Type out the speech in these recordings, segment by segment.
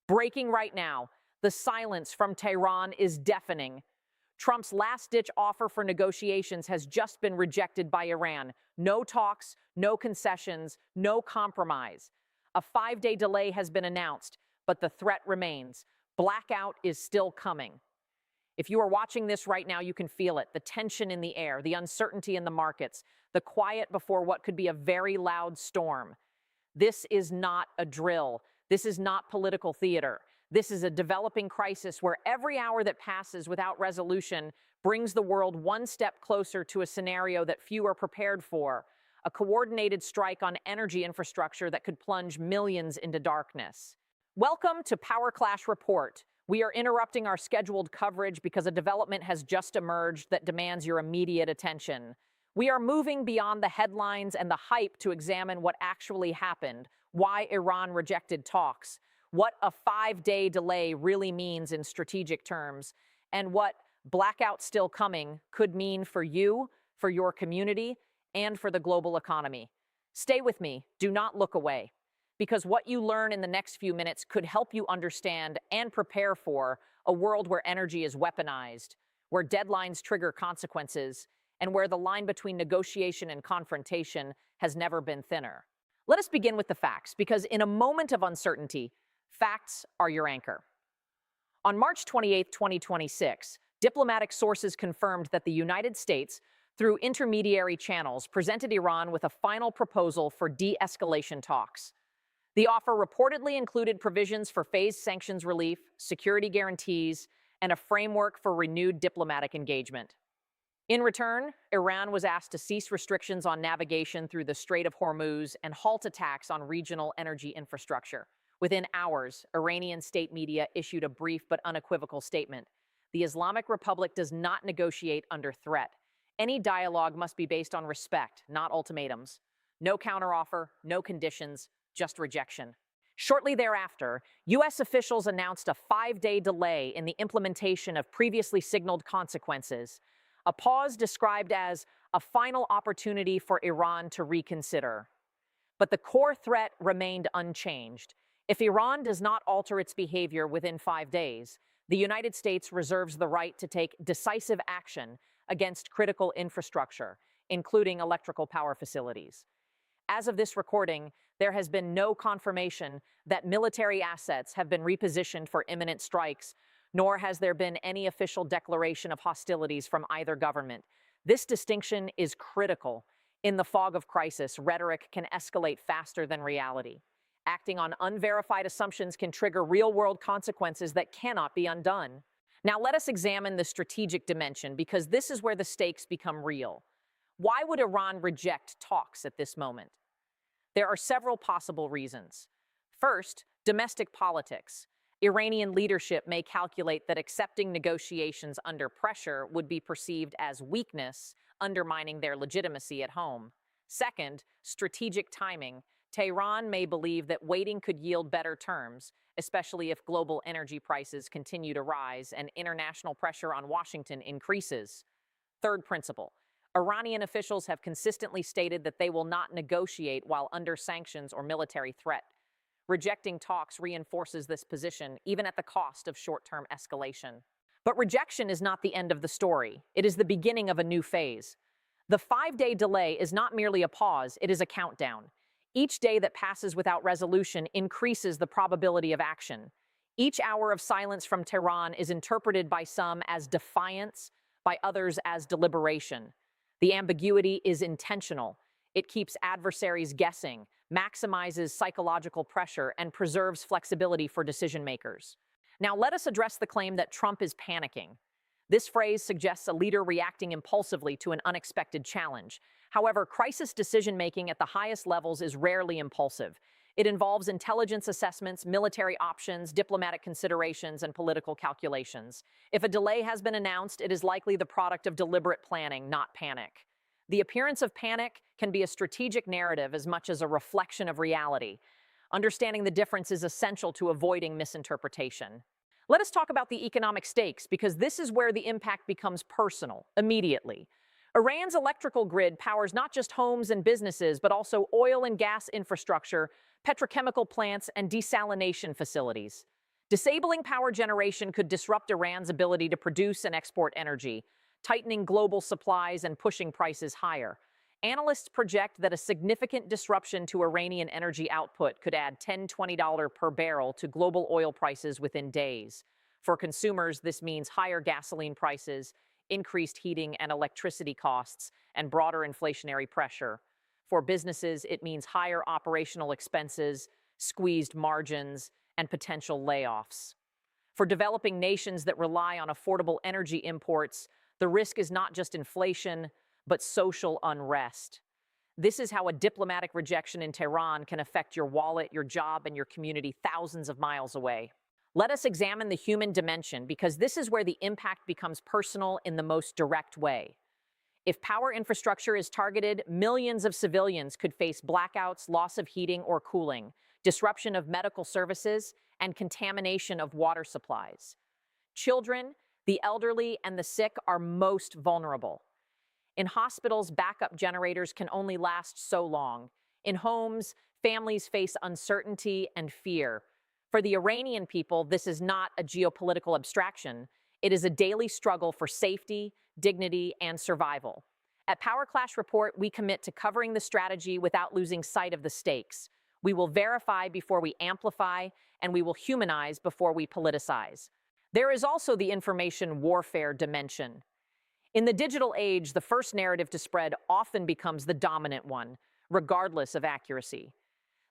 Breaking right now, the silence from Tehran is deafening. Trump's last-ditch offer for negotiations has just been rejected by Iran. No talks, no concessions, no compromise. A 5-day delay has been announced, but the threat remains. Blackout is still coming. If you are watching this right now, you can feel it. The tension in the air, the uncertainty in the markets, the quiet before what could be a very loud storm. This is not a drill. This is not political theater. This is a developing crisis where every hour that passes without resolution brings the world one step closer to a scenario that few are prepared for, a coordinated strike on energy infrastructure that could plunge millions into darkness. Welcome to Power Clash Report. We are interrupting our scheduled coverage because a development has just emerged that demands your immediate attention. We are moving beyond the headlines and the hype to examine what actually happened, why Iran rejected talks, what a 5-day delay really means in strategic terms, and what blackout still coming could mean for you, for your community, and for the global economy. Stay with me. Do not look away, because what you learn in the next few minutes could help you understand and prepare for a world where energy is weaponized, where deadlines trigger consequences, and where the line between negotiation and confrontation has never been thinner. Let us begin with the facts, because in a moment of uncertainty, facts are your anchor. On March 28, 2026, diplomatic sources confirmed that the United States, through intermediary channels, presented Iran with a final proposal for de-escalation talks. The offer reportedly included provisions for phased sanctions relief, security guarantees, and a framework for renewed diplomatic engagement. In return, Iran was asked to cease restrictions on navigation through the Strait of Hormuz and halt attacks on regional energy infrastructure. Within hours, Iranian state media issued a brief but unequivocal statement. The Islamic Republic does not negotiate under threat. Any dialogue must be based on respect, not ultimatums. No counteroffer, no conditions, just rejection. Shortly thereafter, U.S. officials announced a 5-day delay in the implementation of previously signaled consequences, a pause described as a final opportunity for Iran to reconsider. But the core threat remained unchanged. If Iran does not alter its behavior within 5 days, the United States reserves the right to take decisive action against critical infrastructure, including electrical power facilities. As of this recording, there has been no confirmation that military assets have been repositioned for imminent strikes, nor has there been any official declaration of hostilities from either government. This distinction is critical. In the fog of crisis, rhetoric can escalate faster than reality. Acting on unverified assumptions can trigger real-world consequences that cannot be undone. Now let us examine the strategic dimension, because this is where the stakes become real. Why would Iran reject talks at this moment? There are several possible reasons. First, domestic politics. Iranian leadership may calculate that accepting negotiations under pressure would be perceived as weakness, undermining their legitimacy at home. Second, strategic timing. Tehran may believe that waiting could yield better terms, especially if global energy prices continue to rise and international pressure on Washington increases. Third principle. Iranian officials have consistently stated that they will not negotiate while under sanctions or military threat. Rejecting talks reinforces this position, even at the cost of short-term escalation. But rejection is not the end of the story. It is the beginning of a new phase. The 5-day delay is not merely a pause, it is a countdown. Each day that passes without resolution increases the probability of action. Each hour of silence from Tehran is interpreted by some as defiance, by others as deliberation. The ambiguity is intentional. It keeps adversaries guessing, maximizes psychological pressure, and preserves flexibility for decision-makers. Now let us address the claim that Trump is panicking. This phrase suggests a leader reacting impulsively to an unexpected challenge. However, crisis decision-making at the highest levels is rarely impulsive. It involves intelligence assessments, military options, diplomatic considerations, and political calculations. If a delay has been announced, it is likely the product of deliberate planning, not panic. The appearance of panic can be a strategic narrative as much as a reflection of reality. Understanding the difference is essential to avoiding misinterpretation. Let us talk about the economic stakes, because this is where the impact becomes personal, immediately. Iran's electrical grid powers not just homes and businesses, but also oil and gas infrastructure, petrochemical plants, and desalination facilities. Disabling power generation could disrupt Iran's ability to produce and export energy, tightening global supplies and pushing prices higher. Analysts project that a significant disruption to Iranian energy output could add $10–20 per barrel to global oil prices within days. For consumers, this means higher gasoline prices, increased heating and electricity costs, and broader inflationary pressure. For businesses, it means higher operational expenses, squeezed margins, and potential layoffs. For developing nations that rely on affordable energy imports, the risk is not just inflation, but social unrest. This is how a diplomatic rejection in Tehran can affect your wallet, your job, and your community thousands of miles away. Let us examine the human dimension, because this is where the impact becomes personal in the most direct way. If power infrastructure is targeted, millions of civilians could face blackouts, loss of heating or cooling, disruption of medical services, and contamination of water supplies. Children, the elderly, and the sick are most vulnerable. In hospitals, backup generators can only last so long. In homes, families face uncertainty and fear. For the Iranian people, this is not a geopolitical abstraction. It is a daily struggle for safety, dignity, and survival. At Power Clash Report, we commit to covering the strategy without losing sight of the stakes. We will verify before we amplify, and we will humanize before we politicize. There is also the information warfare dimension. In the digital age, the first narrative to spread often becomes the dominant one, regardless of accuracy.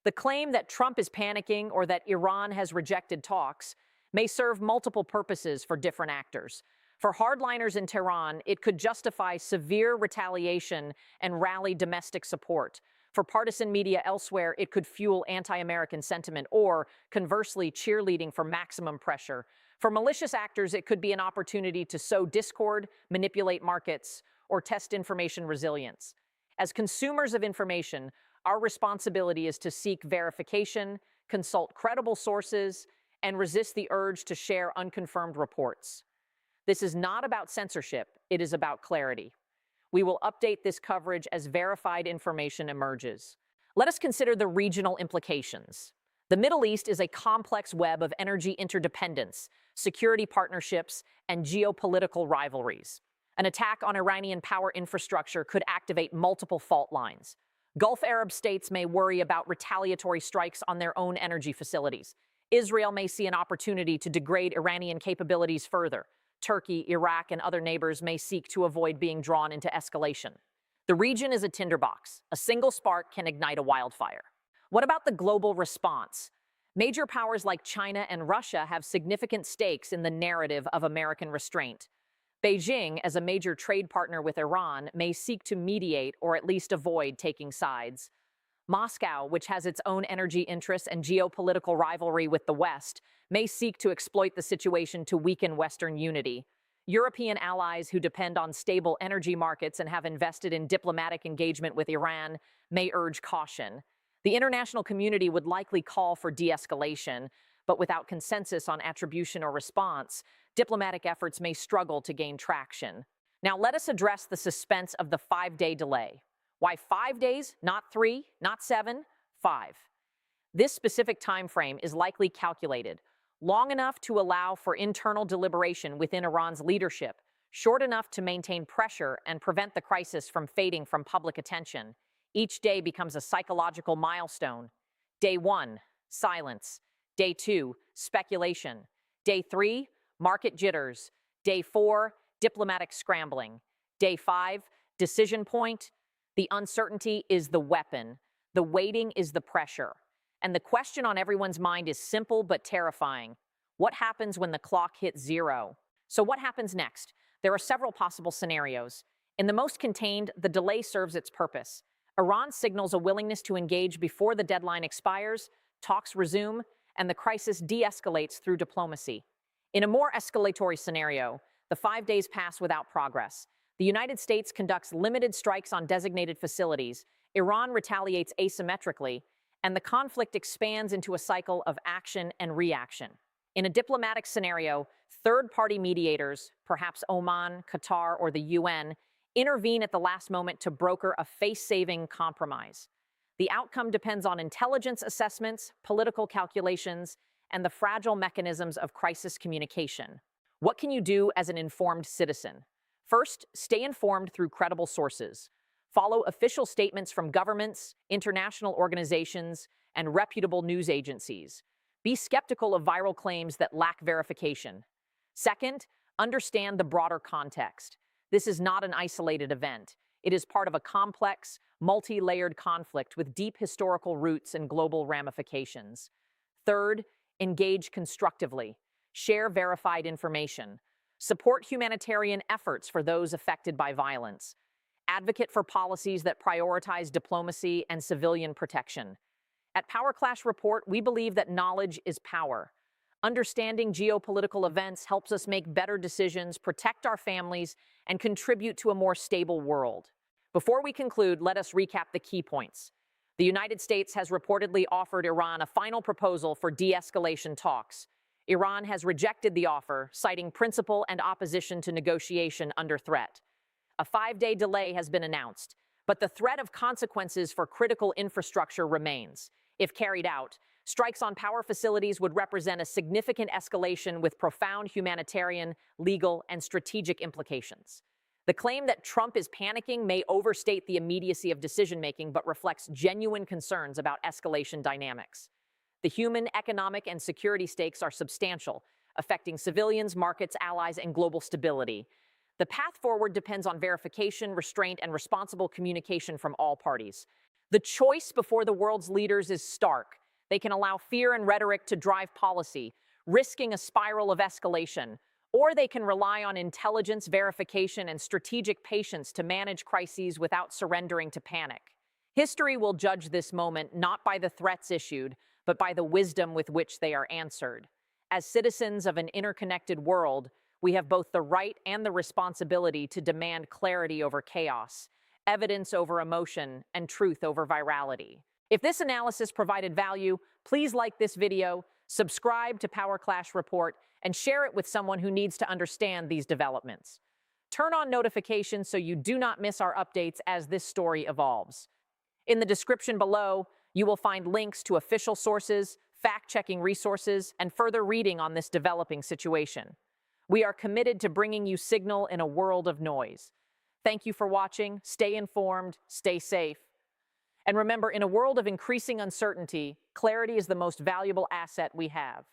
The claim that Trump is panicking or that Iran has rejected talks may serve multiple purposes for different actors. For hardliners in Tehran, it could justify severe retaliation and rally domestic support. For partisan media elsewhere, it could fuel anti-American sentiment or, conversely, cheerleading for maximum pressure. For malicious actors, it could be an opportunity to sow discord, manipulate markets, or test information resilience. As consumers of information, our responsibility is to seek verification, consult credible sources, and resist the urge to share unconfirmed reports. This is not about censorship, it is about clarity. We will update this coverage as verified information emerges. Let us consider the regional implications. The Middle East is a complex web of energy interdependence, security partnerships, and geopolitical rivalries. An attack on Iranian power infrastructure could activate multiple fault lines. Gulf Arab states may worry about retaliatory strikes on their own energy facilities. Israel may see an opportunity to degrade Iranian capabilities further. Turkey, Iraq, and other neighbors may seek to avoid being drawn into escalation. The region is a tinderbox. A single spark can ignite a wildfire. What about the global response? Major powers like China and Russia have significant stakes in the narrative of American restraint. Beijing, as a major trade partner with Iran, may seek to mediate or at least avoid taking sides. Moscow, which has its own energy interests and geopolitical rivalry with the West, may seek to exploit the situation to weaken Western unity. European allies who depend on stable energy markets and have invested in diplomatic engagement with Iran may urge caution. The international community would likely call for de-escalation, but without consensus on attribution or response, diplomatic efforts may struggle to gain traction. Now let us address the suspense of the 5-day delay. Why 5 days, not 3, not 7, 5? This specific time frame is likely calculated, long enough to allow for internal deliberation within Iran's leadership, short enough to maintain pressure and prevent the crisis from fading from public attention. Each day becomes a psychological milestone. Day 1, silence. Day 2, speculation. Day 3, market jitters. Day 4, diplomatic scrambling. Day 5, decision point. The uncertainty is the weapon. The waiting is the pressure. And the question on everyone's mind is simple but terrifying. What happens when the clock hits 0? So what happens next? There are several possible scenarios. In the most contained, the delay serves its purpose. Iran signals a willingness to engage before the deadline expires, talks resume, and the crisis de-escalates through diplomacy. In a more escalatory scenario, the 5 days pass without progress. The United States conducts limited strikes on designated facilities, Iran retaliates asymmetrically, and the conflict expands into a cycle of action and reaction. In a diplomatic scenario, third-party mediators, perhaps Oman, Qatar, or the UN, intervene at the last moment to broker a face-saving compromise. The outcome depends on intelligence assessments, political calculations, and the fragile mechanisms of crisis communication. What can you do as an informed citizen? First, stay informed through credible sources. Follow official statements from governments, international organizations, and reputable news agencies. Be skeptical of viral claims that lack verification. Second, understand the broader context. This is not an isolated event. It is part of a complex, multi-layered conflict with deep historical roots and global ramifications. Third, engage constructively. Share verified information. Support humanitarian efforts for those affected by violence. Advocate for policies that prioritize diplomacy and civilian protection. At Power Clash Report, we believe that knowledge is power. Understanding geopolitical events helps us make better decisions, protect our families, and contribute to a more stable world. Before we conclude, let us recap the key points. The United States has reportedly offered Iran a final proposal for de-escalation talks. Iran has rejected the offer, citing principle and opposition to negotiation under threat. A 5-day delay has been announced, but the threat of consequences for critical infrastructure remains. If carried out, strikes on power facilities would represent a significant escalation with profound humanitarian, legal, and strategic implications. The claim that Trump is panicking may overstate the immediacy of decision-making but reflects genuine concerns about escalation dynamics. The human, economic, and security stakes are substantial, affecting civilians, markets, allies, and global stability. The path forward depends on verification, restraint, and responsible communication from all parties. The choice before the world's leaders is stark. They can allow fear and rhetoric to drive policy, risking a spiral of escalation, or they can rely on intelligence, verification, and strategic patience to manage crises without surrendering to panic. History will judge this moment not by the threats issued, but by the wisdom with which they are answered. As citizens of an interconnected world, we have both the right and the responsibility to demand clarity over chaos, evidence over emotion, and truth over virality. If this analysis provided value, please like this video, subscribe to Power Clash Report, and share it with someone who needs to understand these developments. Turn on notifications so you do not miss our updates as this story evolves. In the description below, you will find links to official sources, fact-checking resources, and further reading on this developing situation. We are committed to bringing you signal in a world of noise. Thank you for watching. Stay informed, stay safe. And remember, in a world of increasing uncertainty, clarity is the most valuable asset we have.